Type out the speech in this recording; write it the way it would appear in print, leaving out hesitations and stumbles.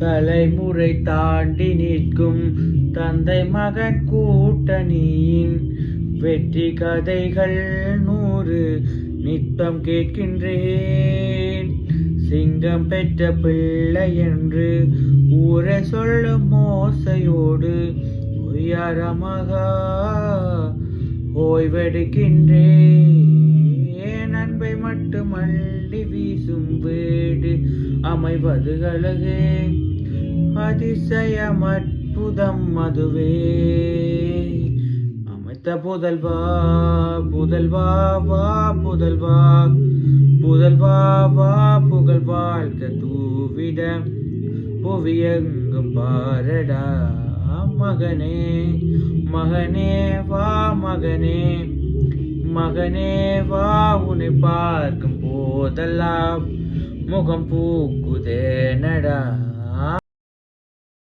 தலைமுறை தாண்டி நிற்கும் தந்தை மகன் கூட்டணியின் வெற்றி கதைகள் 100 நித்தம் கேட்கின்றேன். சிங்கம் பெற்ற பிள்ளை என்று ஊரை சொல்லும் மோசையோடு உயரமாக ஓய்வெடுக்கின்றேன். அன்பை மட்டும் அள்ளி வீசும் வீடு அமைவது அழகே, அதிசயம் அற்புதம் அதுவே. அமைத்த புதல்வா புதல்வா வா புதல்வா புதல்வா வா புகழ் வாழ்க தூவிட புவியெங்கும் பாரடா. மகனே மகனே வா மகனே மகனே வா, உன்னை பார்க்கும் போதெல்லாம் முகம் பூக்குதே நடா.